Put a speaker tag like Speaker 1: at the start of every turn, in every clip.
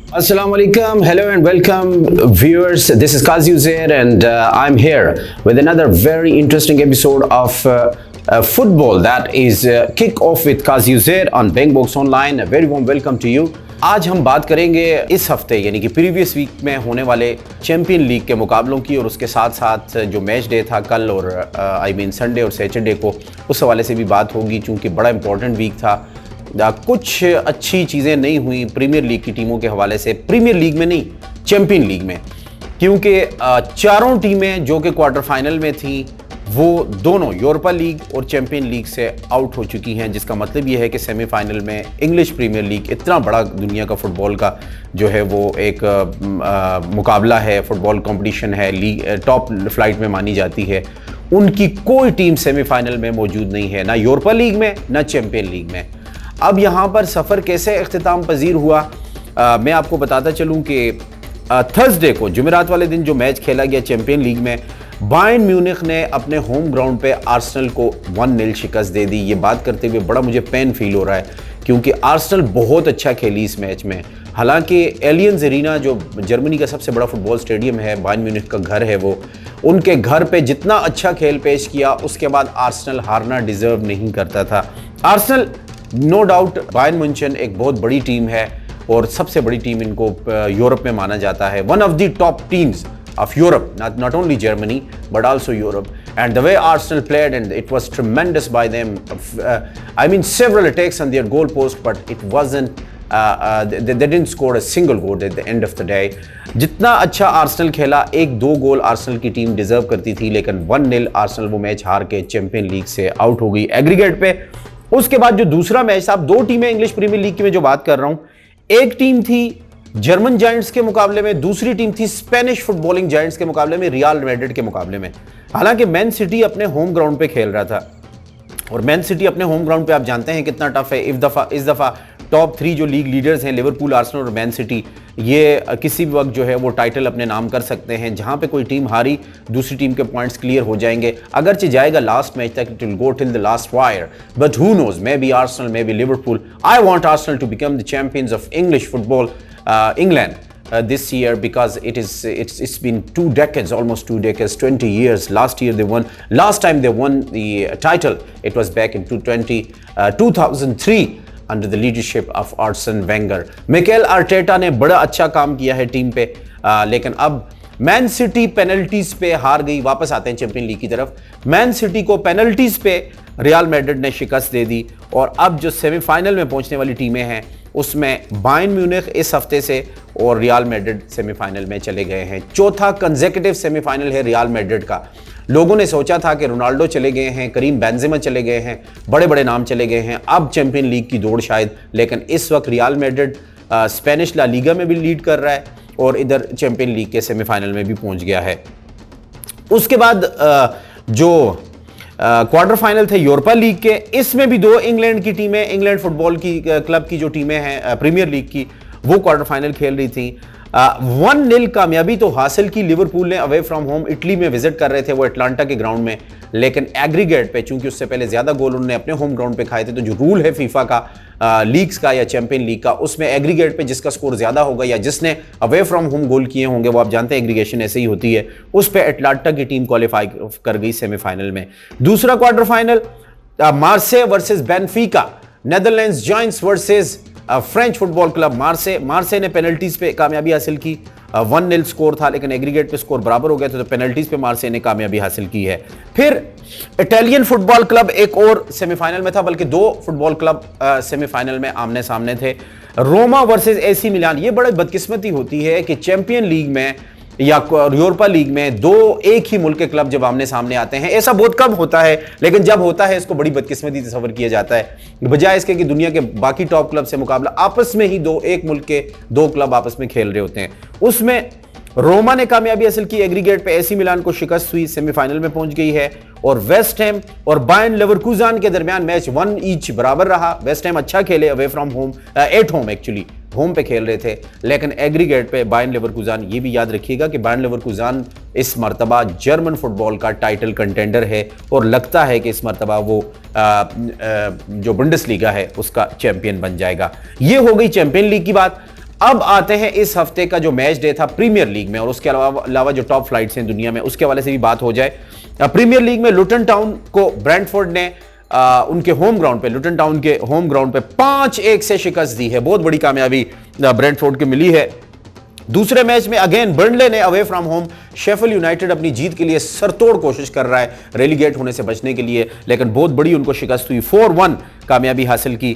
Speaker 1: Assalamu alaikum, hello and welcome viewers. This is Qazi Uzair and I'm here with another very interesting episode of football that is kick off with Qazi Uzair on Bangbox Online. A very warm welcome to you. आज हम बात करेंगे इस हफ्ते यानी कि previous week में होने वाले चैंपियन लीग के मुकाबलों की और उसके साथ साथ जो मैच डे था कल और संडे और सैटरडे को, उस हवाले से भी बात होगी चूँकि बड़ा इंपॉर्टेंट वीक था। कुछ अच्छी चीज़ें नहीं हुई प्रीमियर लीग की टीमों के हवाले से, प्रीमियर लीग में नहीं चैंपियन लीग में, क्योंकि चारों टीमें जो कि क्वार्टर फाइनल में थी वो दोनों यूरोपा लीग और चैंपियन लीग से आउट हो चुकी हैं, जिसका मतलब ये है कि सेमीफाइनल में इंग्लिश प्रीमियर लीग, इतना बड़ा दुनिया का फुटबॉल का जो है वो एक मुकाबला है, फुटबॉल कंपटीशन है, लीग टॉप फ्लाइट में मानी जाती है, उनकी कोई टीम सेमीफाइनल में मौजूद नहीं है, ना यूरोपा लीग में ना चैंपियन लीग में। अब यहाँ पर सफ़र कैसे इख्तिताम पजीर हुआ, मैं आपको बताता चलूँ कि थर्सडे को जुमेरात वाले दिन जो मैच खेला गया चैंपियन लीग में, बायर्न म्यूनिख ने अपने होम ग्राउंड पे आर्सेनल को 1-0 शिकस्त दे दी। ये बात करते हुए बड़ा मुझे पेन फील हो रहा है क्योंकि आर्सेनल बहुत अच्छा खेली इस मैच में। हालांकि एलियंस एरिना जो जर्मनी का सबसे बड़ा फुटबॉल स्टेडियम है, बायर्न म्यूनिख का घर है, वो उनके घर पे जितना अच्छा खेल पेश किया उसके बाद आर्सेनल हारना डिज़र्व नहीं करता था। Arsenal no doubt, Bayern Munich एक बहुत बड़ी टीम है और सबसे बड़ी टीम इनको यूरोप में माना जाता है, one of the top teams of Europe, not only Germany but also Europe. And the way Arsenal played, and it was tremendous by them. I mean, several attacks on their goal post, but it wasn't. They didn't score a single goal at the end of the day. जितना अच्छा Arsenal खेला, 1-2 गोल Arsenal की team deserve करती थी, लेकिन 1-0 Arsenal वो match हार के चैंपियन लीग से आउट हो गई एग्रीगेट पे। उसके बाद जो दूसरा मैच था, दो टीमें इंग्लिश प्रीमियर लीग की मैं जो बात कर रहा हूँ, एक टीम थी जर्मन जायंट्स के मुकाबले में, दूसरी टीम थी स्पेनिश फुटबॉलिंग जायंट्स के मुकाबले में, रियल मैड्रिड के मुकाबले में। हालांकि मैन सिटी अपने होम ग्राउंड पे खेल रहा था और मैन सिटी अपने होम ग्राउंड पे आप जानते हैं कितना टफ है। इस दफ़ा टॉप 3 जो लीग लीडर्स हैं, लिवरपूल, आर्सेनल और मैन सिटी, ये किसी भी वक्त जो है वो टाइटल अपने नाम कर सकते हैं। जहां पे कोई टीम हारी, दूसरी टीम के पॉइंट्स क्लियर हो जाएंगे, अगरचे जाएगा लास्ट मैच तक, it will go till the last wire, but who knows, maybe Arsenal, maybe Liverpool. I want Arsenal to become the champions of English football England this year, because it's been 2 decades, almost 2 decades, 20 years. Last time they won the title, it was back in 2003 under the leadership of Arsene Wenger. Mikel Arteta ने बड़ा अच्छा काम किया है team पे, लेकिन अब man city penalties पे हार गई। वापस आते हैं चैंपियन लीग की तरफ। मैन सिटी को पेनल्टीज पे रियल मैड्रिड ने शिकस्त दे दी और अब जो सेमीफाइनल में पहुंचने वाली टीमें हैं उसमें बायर्न म्यूनिख इस हफ्ते से और रियल मैड्रिड सेमीफाइनल में चले गए हैं। चौथा कंसेक्यूटिव सेमीफाइनल है रियल मैड्रिड का। लोगों ने सोचा था कि रोनाल्डो चले गए हैं, करीम बेंजेमा चले गए हैं, बड़े बड़े नाम चले गए हैं, अब चैंपियन लीग की दौड़ शायद, लेकिन इस वक्त Real Madrid Spanish La Liga में भी लीड कर रहा है और इधर चैंपियन लीग के सेमीफाइनल में भी पहुंच गया है। उसके बाद जो क्वार्टर फाइनल थे यूरोपा लीग के, इसमें भी 2 इंग्लैंड की टीमें, इंग्लैंड फुटबॉल की क्लब की जो टीमें हैं प्रीमियर लीग की, वो क्वार्टर फाइनल खेल रही थी। 1-0 कामयाबी तो हासिल की लिवरपूल ने अवे फ्रॉम होम, इटली में विजिट कर रहे थे वो एटलांटा के ग्राउंड में, लेकिन एग्रीगेट पे चूंकि उससे पहले ज्यादा गोल उन्होंने अपने होम ग्राउंड पे खाए थे, तो जो रूल है फीफा का लीग्स का या चैंपियन लीग का, उसमें एग्रीगेट पे जिसका स्कोर ज्यादा होगा या जिसने अवे फ्रॉम होम गोल किए होंगे, वो आप जानते हैं एग्रीगेशन ऐसे ही होती है, उस पे एटलांटा की टीम क्वालिफाई कर गई सेमीफाइनल में। दूसरा quarter final मार्से versus Benfica, Netherlands giants versus French football club मार्से। मार्से ने पेनल्टीज पे कामयाबी हासिल की, 1-0 स्कोर था लेकिन एग्रीगेट पे स्कोर बराबर हो गया था, तो पेनल्टीज पे मार्से ने कामयाबी हासिल की है। फिर इटालियन फुटबॉल क्लब एक और सेमीफाइनल में था, बल्कि 2 फुटबॉल क्लब सेमीफाइनल में आमने सामने थे, रोमा वर्सेस एसी मिलान। ये बड़ी बदकिस्मती होती है कि चैंपियन लीग में या यूरोपा लीग में 2 एक ही मुल्क के क्लब जब आमने सामने आते हैं, ऐसा बहुत कम होता है, लेकिन जब होता है इसको बड़ी बदकिस्मती तस्वर किया जाता है, बजाय इसके कि दुनिया के बाकी टॉप क्लब से मुकाबला आपस में ही एक मुल्क के 2 क्लब आपस में खेल रहे होते हैं। उसमें रोमा ने कामयाबी हासिल की, एग्रीगेट पे एसी मिलान को शिकस्त हुई, सेमीफाइनल में पहुंच गई है। और वेस्ट हैम और बायर्न लेवरकुज़न के दरमियान मैच 1 ईच बराबर रहा। वेस्ट हैम अच्छा खेले away from home, at home actually, home पे खेल रहे थे, लेकिन एग्रीगेट पे बायर्न लेवरकुज़न, ये भी याद रखिएगा कि बायर्न लेवरकुज़न इस मरतबा जर्मन फुटबॉल का टाइटल कंटेंडर है और लगता है कि इस मरतबा वो जो बुंडेसलीगा है उसका चैंपियन बन जाएगा। ये हो गई चैंपियन लीग की बात। अब आते हैं इस हफ्ते का जो मैच डे था प्रीमियर लीग में, और उसके अलावा जो टॉप फ्लाइट्स हैं दुनिया में उसके हवाले से भी बात हो जाए। प्रीमियर लीग में लुटन टाउन को ब्रेंटफोर्ड ने उनके होम ग्राउंड पे, लुटन टाउन के होम ग्राउंड पे 5-1 से शिकस्त दी है। बहुत बड़ी कामयाबी ब्रेंटफोर्ड को मिली है। दूसरे मैच में अगेन बर्नले ने away from home Sheffield United अपनी जीत के लिए सरतोड़ कोशिश कर रहा है रेलीगेट होने से बचने के लिए, लेकिन बहुत बड़ी उनको शिकस्त हुई। 4-1 कामयाबी हासिल की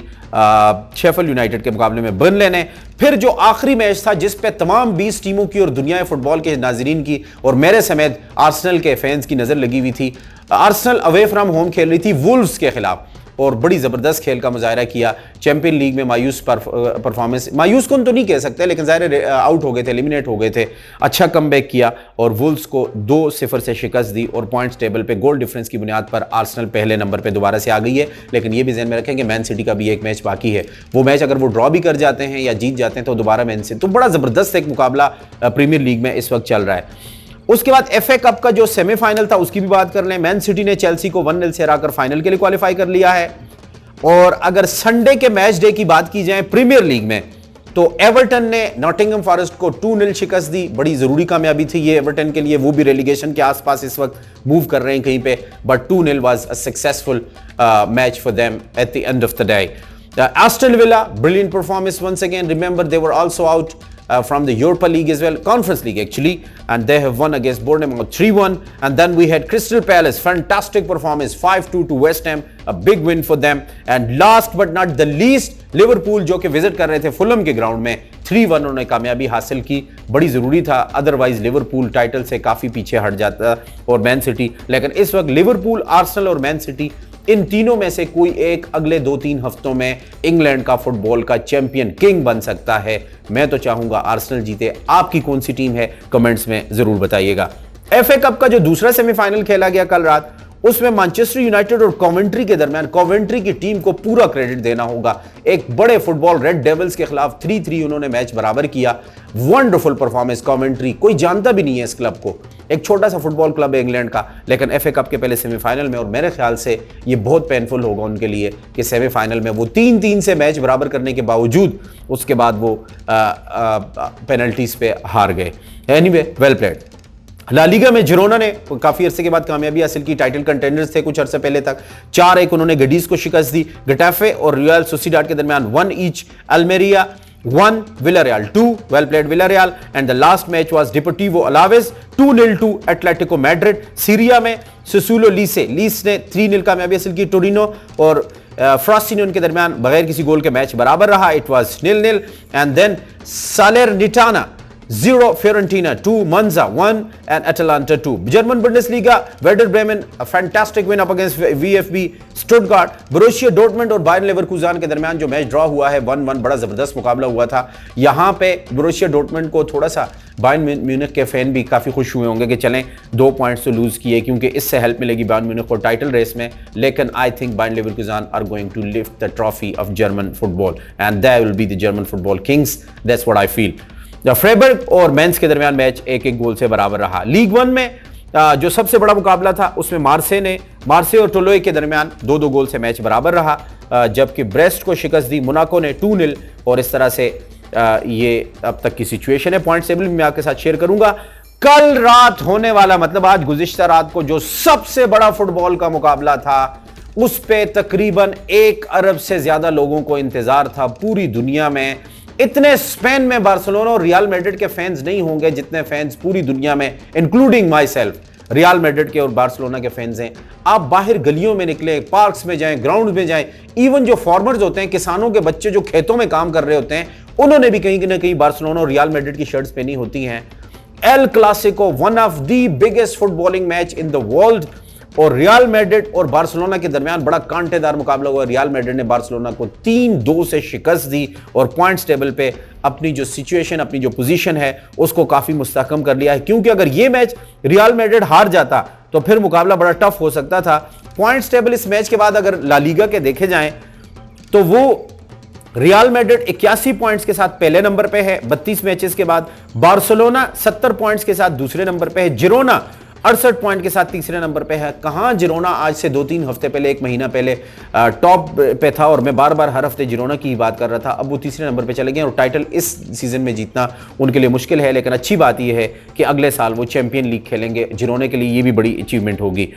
Speaker 1: शेफील्ड यूनाइटेड के मुकाबले में बर्नले ने। फिर जो आखिरी मैच था जिस पे तमाम 20 टीमों की और दुनिया फुटबॉल के नाजरीन की और मेरे समेत आर्सेनल के फैंस की नजर लगी हुई थी। आर्सेनल अवे फ्रॉम होम खेल रही थी वुल्व्स के खिलाफ और बड़ी ज़बरदस्त खेल का मुजाहरा किया। चैंपियन लीग में मायूस परफॉर्मेंस, मायूस को तो नहीं कह सकते, लेकिन ज़ाहिर आउट हो गए थे, एलिमिनेट हो गए थे। अच्छा कमबैक किया और वुल्व्स को 2-0 से शिकस्त दी और पॉइंट्स टेबल पे गोल डिफरेंस की बुनियाद पर आर्सेनल पहले नंबर पे दोबारा से आ गई है। लेकिन ये भी ध्यान में रखें कि मैन सिटी का भी एक मैच बाकी है। वो मैच अगर वो ड्रॉ भी कर जाते हैं या जीत जाते हैं तो दोबारा मैन सिटी, तो बड़ा ज़बरदस्त एक मुकाबला प्रीमियर लीग में इस वक्त चल रहा है। उसके बाद एफए कप का जो सेमीफाइनल था उसकी भी बात कर लें। मैन सिटी ने चेल्सी को 1-0 से हराकर फाइनल के लिए क्वालिफाई कर लिया है। और अगर संडे के मैच डे की बात की जाए प्रीमियर लीग में, तो एवर्टन ने नॉटिंघम फॉरेस्ट को 2-0 शिकस्त दी। बड़ी जरूरी कामयाबी थी ये एवर्टन के लिए, वो भी रेलीगेशन के आसपास इस वक्त मूव कर रहे हैं कहीं पे, but 2-0 was a successful match for them at the end of the day. Aston Villa, brilliant performance once again. Remember, they were also out from the Europa League as well, Conference League actually, and they have won against Bournemouth 3-1. And then we had Crystal Palace, fantastic performance, 5-2 to West Ham, a big win for them. And last but not the least, Liverpool जो कि visit कर रहे थे Fulham के ground में, 3-1 उन्होंने कामयाबी हासिल की। बड़ी ज़रूरी था, अदरवाइज लिवरपूल टाइटल से काफ़ी पीछे हट जाता और मैन सिटी। लेकिन इस वक्त लिवरपूल, आर्सेनल और मैन सिटी, इन तीनों में से कोई एक अगले 2-3 हफ्तों में इंग्लैंड का फुटबॉल का चैंपियन किंग बन सकता है। मैं तो चाहूंगा आर्सेनल जीते। आपकी कौन सी टीम है कमेंट्स में जरूर बताइएगा। एफए कप का जो दूसरा सेमीफाइनल खेला गया कल रात, उसमें मैनचेस्टर यूनाइटेड और कॉवेंट्री के दरमियान, कॉवेंट्री की टीम को पूरा क्रेडिट देना होगा। एक बड़े फुटबॉल रेड डेविल्स के खिलाफ 3-3 उन्होंने मैच बराबर किया। वंडरफुल परफॉर्मेंस कॉवेंट्री, कोई जानता भी नहीं है इस क्लब को, एक छोटा सा फुटबॉल क्लब है इंग्लैंड का, लेकिन एफए कप के पहले सेमीफाइनल में, और मेरे ख्याल से ये बहुत पेनफुल होगा उनके लिए कि सेमीफाइनल में वो 3-3 से मैच बराबर करने के बावजूद उसके बाद वो पेनल्टीज पे हार गए। Anyway, well played. La Liga में जिरोना ने काफी अरसे के बाद कामयाबी हासिल की। टाइटल कंटेंडर्स थे कुछ अरसे पहले तक। 4-1 उन्होंने गडीज को शिकस्त दी। गटाफे और रियल सोसिडाड के दरमियान 1 each. Almeria 1, Villarreal 2, well played Villarreal. And the last match was Deportivo Alaves 2-0 to Atletico Madrid. Serie में सुसूलो लीस ने 3-0 कामयाबी हासिल की। टोरिनो और फ्रासिनोन के दरमियान बगैर किसी गोल के मैच बराबर रहा, it was 0-0। And then Salernitana 0, Fiorentina 2, Monza 1, and Atalanta 2. German Bundesliga, Werder Bremen, a fantastic win up against VfB Stuttgart. Borussia Dortmund और Bayern Leverkusen के दरमियान जो मैच ड्रॉ हुआ है 1-1, बड़ा जबरदस्त मुकाबला हुआ था। यहाँ पे Borussia Dortmund को थोड़ा सा बायर्न म्यूनिख के फैन भी काफ़ी खुश हुए होंगे कि चलें 2 पॉइंट्स तो लूज़ किए, क्योंकि इससे हेल्प मिलेगी बायर्न म्यूनिख को टाइटल रेस में। लेकिन I think Bayern Leverkusen are going to lift the trophy of German football and they will be the German football kings. That's what I feel. Freiburg और Mainz के दरमियान match 1-1 गोल से बराबर रहा। League 1 में जो सबसे बड़ा मुकाबला था उसमें मार्से और टोलोए के दरमियान 2-2 गोल से मैच बराबर रहा, जबकि ब्रेस्ट को शिकस्त दी मोनाको ने 2-0। और इस तरह से ये अब तक की सिचुएशन है। पॉइंट टेबल में आपके साथ शेयर करूंगा। कल रात होने वाला, मतलब आज गुज़िश्ता रात को जो सबसे बड़ा फुटबॉल का मुकाबला था, उस पे तकरीबन 1 अरब से ज्यादा लोगों को इंतजार था पूरी दुनिया में। इतने स्पेन में बार्सिलोना और रियल मैड्रिड के फैंस नहीं होंगे जितने फैंस पूरी दुनिया में, including my self, real Madrid के और बार्सिलोना के फैंस हैं। आप बाहर गलियों में निकले, पार्क्स में जाएं, ग्राउंड में जाएं, इवन जो फार्मर्स होते हैं, किसानों के बच्चे जो खेतों में काम कर रहे होते हैं, उन्होंने भी कहीं ना कहीं बार्सिलोना और रियल मैड्रिड की शर्ट्स पहनी होती हैं। El Clasico, one of the biggest footballing match in the world, और रियल मैड्रिड और बार्सिलोना के दरमियान बड़ा कांटेदार मुकाबला हुआ। रियल मैड्रिड ने बार्सिलोना को 3-2 से शिकस्त दी और पॉइंट्स टेबल पे अपनी जो सिचुएशन, अपनी जो पोजीशन है, उसको काफी मुस्तहकम कर लिया है। क्योंकि अगर ये मैच रियल मैड्रिड हार जाता तो फिर मुकाबला बड़ा टफ हो सकता था। पॉइंट्स टेबल इस मैच के बाद अगर ला लीगा के देखे जाएं तो वो रियल मैड्रिड 81 पॉइंट्स के साथ पहले नंबर पे है 32 मैचेस के बाद। बार्सिलोना 70 पॉइंट्स के साथ दूसरे नंबर पे है। जिरोना 68 पॉइंट के साथ तीसरे नंबर पे है। कहां जिरोना आज से 2-3 हफ्ते पहले, एक महीना पहले टॉप पे था और मैं बार बार हर हफ्ते जिरोना की बात कर रहा था, अब वो तीसरे नंबर पे चले गए और टाइटल इस सीजन में जीतना उनके लिए मुश्किल है। लेकिन अच्छी बात यह है कि अगले साल वो चैंपियन लीग खेलेंगे। जिरोना के लिए ये भी बड़ी अचीवमेंट होगी।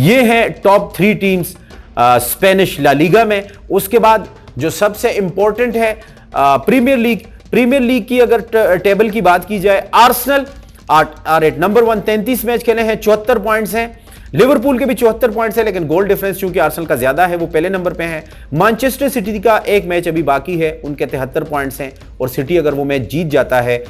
Speaker 1: ये है top 3 teams Spanish La Liga में। उसके बाद जो सबसे इंपॉर्टेंट है प्रीमियर लीग की अगर टेबल की बात की जाए, आर्सेनल R8 नंबर 1, 33 मैच खेले हैं, 74 पॉइंट्स हैं। लिवरपूल के भी 74 पॉइंट्स हैं, लेकिन गोल डिफरेंस चूंकि आर्सेनल का ज्यादा है वो पहले नंबर पे है। मैनचेस्टर सिटी का एक मैच अभी बाकी है, उनके 73 पॉइंट्स हैं और सिटी अगर वो मैच जीत जाता है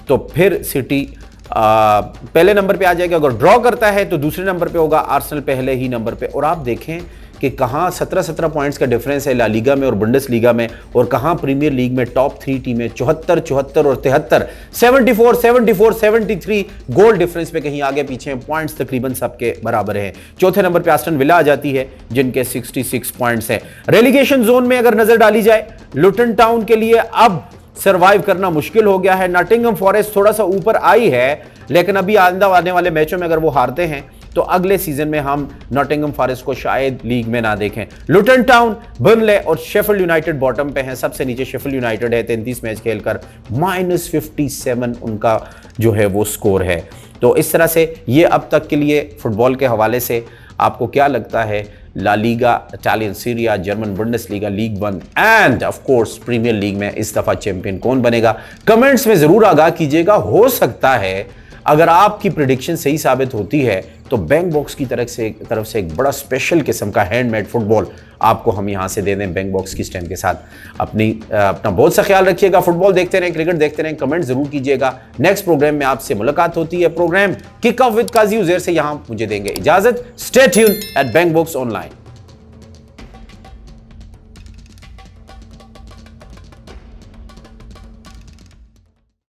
Speaker 1: तो फिर सिटी पहले नंबर पे आ जाएगा। अगर ड्रॉ करता है तो दूसरे नंबर पे होगा, आर्सेनल पहले ही नंबर पे। और आप देखें कि कहां 17-17 पॉइंट्स का डिफरेंस है ला लीगा में और बुंडेस लीगा में, और कहां प्रीमियर लीग में टॉप 3 टीमें 74, 74 और 73, 74, 74, 73 गोल डिफरेंस पे कहीं आगे पीछे, पॉइंट्स तकरीबन सबके बराबर हैं। चौथे नंबर पे आस्टन विला आ जाती है जिनके 66 पॉइंट्स हैं। रेलीगेशन जोन में अगर नजर डाली जाए, लुटन टाउन के लिए अब सर्वाइव करना मुश्किल हो गया है। नॉटिंघम फॉरेस्ट थोड़ा सा ऊपर आई है, लेकिन अभी आने वाले मैचों में अगर वो हारते हैं तो अगले सीजन में हम नॉटिंघम फॉरेस्ट को शायद लीग में ना देखें। लुटन टाउन, बर्नले और शेफील्ड यूनाइटेड बॉटम पे हैं। सबसे नीचे शेफील्ड यूनाइटेड है 33 मैच खेलकर, -57 उनका जो है वो स्कोर है। तो इस तरह से ये अब तक के लिए फुटबॉल के हवाले से आपको क्या लगता है, La Liga, Italian Serie, German Bundesliga, league 1 and of course Premier League में इस दफा चैंपियन कौन बनेगा? कमेंट्स में जरूर आगाह कीजिएगा। हो सकता है अगर आपकी प्रेडिक्शन सही साबित होती है तो बैंक बॉक्स की तरफ से एक बड़ा स्पेशल किस्म का हैंडमेड फुटबॉल आपको हम यहां से दे दें बैंक बॉक्स की स्टैम्प के साथ। अपना बहुत सा ख्याल रखिएगा। फुटबॉल देखते रहें, क्रिकेट देखते रहें, कमेंट जरूर कीजिएगा। नेक्स्ट प्रोग्राम में आपसे मुलाकात होती है। प्रोग्राम किक ऑफ विद काजी उजैर से यहां मुझे देंगे इजाजत। Stay tuned at bank box online.